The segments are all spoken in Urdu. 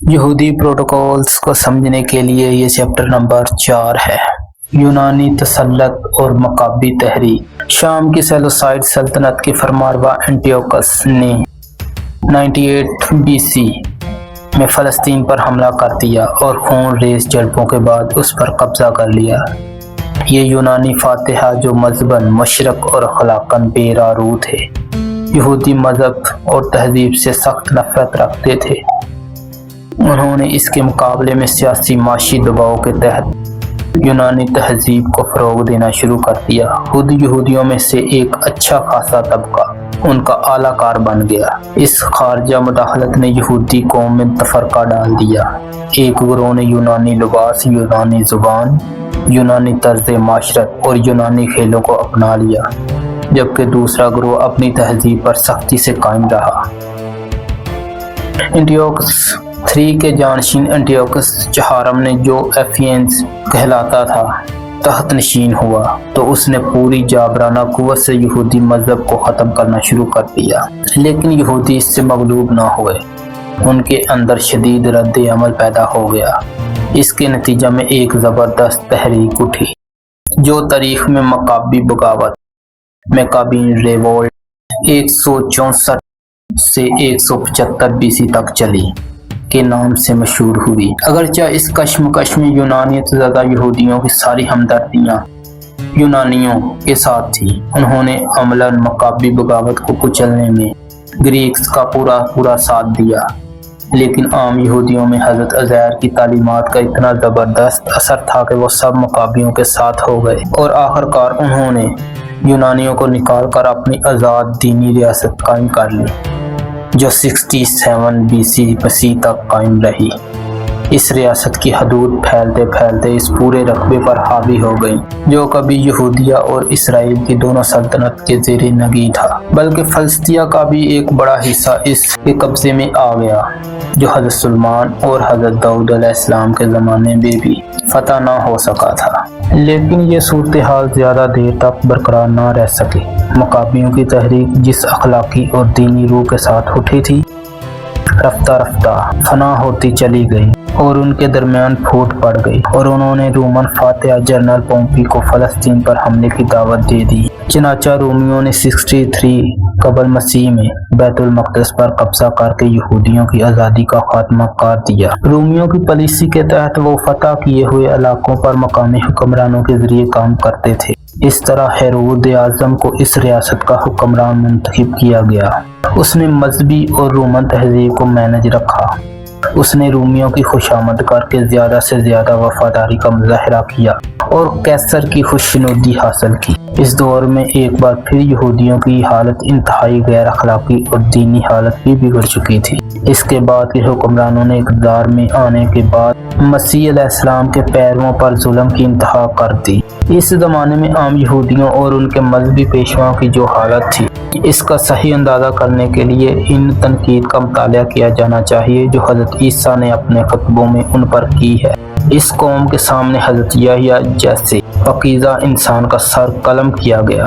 یہودی پروٹوکولز کو سمجھنے کے لیے یہ چیپٹر نمبر 4 ہے۔ یونانی تسلط اور مقابی تحریک۔ شام کی سیلوسائڈ سلطنت کے فرمانروا اینٹیوکس نے 98 BC میں فلسطین پر حملہ کر دیا اور خون ریز جھڑپوں کے بعد اس پر قبضہ کر لیا۔ یہ یونانی فاتحہ جو مذہباً مشرق اور اخلاقاً بے رارو تھے، یہودی مذہب اور تہذیب سے سخت نفرت رکھتے تھے۔ انہوں نے اس کے مقابلے میں سیاسی معاشی دباؤ کے تحت یونانی تہذیب کو فروغ دینا شروع کر دیا۔ خود یہودیوں میں سے ایک اچھا خاصا طبقہ ان کا اعلیٰ کار بن گیا۔ اس خارجہ مداخلت نے یہودی قوم میں تفرقہ ڈال دیا۔ ایک گروہ نے یونانی لباس، یونانی زبان، یونانی طرز معاشرت اور یونانی کھیلوں کو اپنا لیا، جبکہ دوسرا گروہ اپنی تہذیب پر سختی سے قائم رہا۔ اینٹیوکس III کے جانشین اینٹیوکس چہارم نے، جو ایفینز کہلاتا تھا، تحت نشین ہوا تو اس نے پوری جابرانہ قوت سے یہودی مذہب کو ختم کرنا شروع کر دیا، لیکن یہودی اس سے مغلوب نہ ہوئے۔ ان کے اندر شدید رد عمل پیدا ہو گیا۔ اس کے نتیجہ میں ایک زبردست تحریک اٹھی جو تاریخ میں مقابی بغاوت میکابین ریوولٹ 164 سے 175 BC تک چلی کے نام سے مشہور ہوئی۔ اگرچہ اس کشمکش میں یونانیت زدہ یہودیوں کی ساری ہمدردیاں یونانیوں کے ساتھ تھی، انہوں نے عملاً مقابی بغاوت کو کچلنے میں گریکس کا پورا ساتھ دیا، لیکن عام یہودیوں میں حضرت عزیر کی تعلیمات کا اتنا زبردست اثر تھا کہ وہ سب مقابیوں کے ساتھ ہو گئے اور آخرکار انہوں نے یونانیوں کو نکال کر اپنی آزاد دینی ریاست قائم کر لی، جو 67 BC مسیح تک قائم رہی۔ اس ریاست کی حدود پھیلتے پھیلتے اس پورے رقبے پر حاوی ہو گئی جو کبھی یہودیہ اور اسرائیل کی دونوں سلطنت کے زیر نگیں تھا، بلکہ فلسطیہ کا بھی ایک بڑا حصہ اس کے قبضے میں آ گیا، جو حضرت سلیمان اور حضرت داؤد علیہ السلام کے زمانے میں بھی فتح نہ ہو سکا تھا۔ لیکن یہ صورتحال زیادہ دیر تک برقرار نہ رہ سکی۔ مقابیوں کی تحریک جس اخلاقی اور دینی روح کے ساتھ اٹھی تھی، رفتہ رفتہ فنا ہوتی چلی گئی اور ان کے درمیان پھوٹ پڑ گئی، اور انہوں نے رومن فاتح جنرل پومپی کو فلسطین پر حملے کی دعوت دے دی۔ چنانچہ رومیوں نے 63 قبل مسیح میں بیت المقدس پر قبضہ کر کے یہودیوں کی آزادی کا خاتمہ کر دیا۔ رومیوں کی پالیسی کے تحت وہ فتح کیے ہوئے علاقوں پر مقامی حکمرانوں کے ذریعے کام کرتے تھے۔ اس طرح ہیرود اعظم کو اس ریاست کا حکمران منتخب کیا گیا۔ اس نے مذہبی اور رومن تہذیب کو مینج رکھا۔ اس نے رومیوں کی خوشامد کر کے زیادہ سے زیادہ وفاداری کا مظاہرہ کیا اور کیسر کی خوشنودی حاصل کی۔ اس دور میں ایک بار پھر یہودیوں کی حالت انتہائی غیر اخلاقی اور دینی حالت بھی بگڑ چکی تھی۔ اس کے بعد کے حکمرانوں نے اقتدار میں آنے کے بعد مسیح علیہ السلام کے پیرووں پر ظلم کی انتہا کر دی۔ اس زمانے میں عام یہودیوں اور ان کے مذہبی پیشواؤں کی جو حالت تھی، اس کا صحیح اندازہ کرنے کے لیے ان تنقید کا مطالعہ کیا جانا چاہیے جو حضرت عیسیٰ نے اپنے خطبوں میں ان پر کی ہے۔ اس قوم کے سامنے حضرت یحییٰ جیسے پاکیزہ انسان کا سر قلم کیا گیا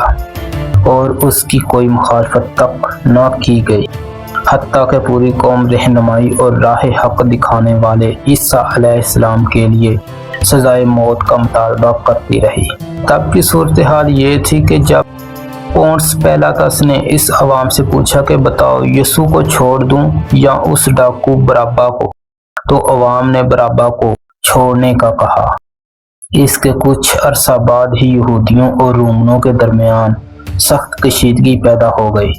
اور اس کی کوئی مخالفت تک نہ کی گئی، حتیٰ کہ پوری قوم رہنمائی اور راہ حق دکھانے والے عیسیٰ علیہ السلام کے لیے سزائے موت کا مطالبہ کرتی رہی۔ تب کی صورتحال یہ تھی کہ جب پونٹس پیلاطس نے اس عوام سے پوچھا کہ بتاؤ یسوع کو چھوڑ دوں یا اس ڈاکو برابا کو، تو عوام نے برابا کو چھوڑنے کا کہا۔ اس کے کچھ عرصہ بعد ہی یہودیوں اور رومنوں کے درمیان سخت کشیدگی پیدا ہو گئی۔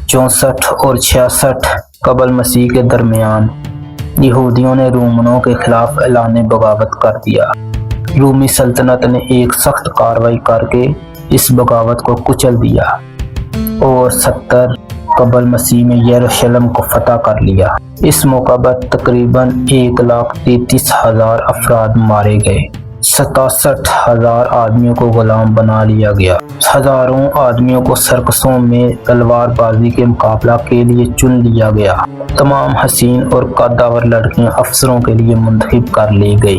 64 اور 66 قبل مسیح کے درمیان یہودیوں نے رومنوں کے خلاف اعلان بغاوت کر دیا۔ رومی سلطنت نے ایک سخت کارروائی کر کے اس بغاوت کو کچل دیا اور 70 قبل مسیح میں یروشلم کو فتح کر لیا۔ اس موقع پر تقریباً 1,33,000 افراد مارے گئے، 67,000 آدمیوں کو غلام بنا لیا گیا، ہزاروں آدمیوں کو سرکسوں میں تلوار بازی کے مقابلہ کے لیے چن لیا گیا، تمام حسین اور قدآور لڑکیاں افسروں کے لیے منتخب کر لی گئی۔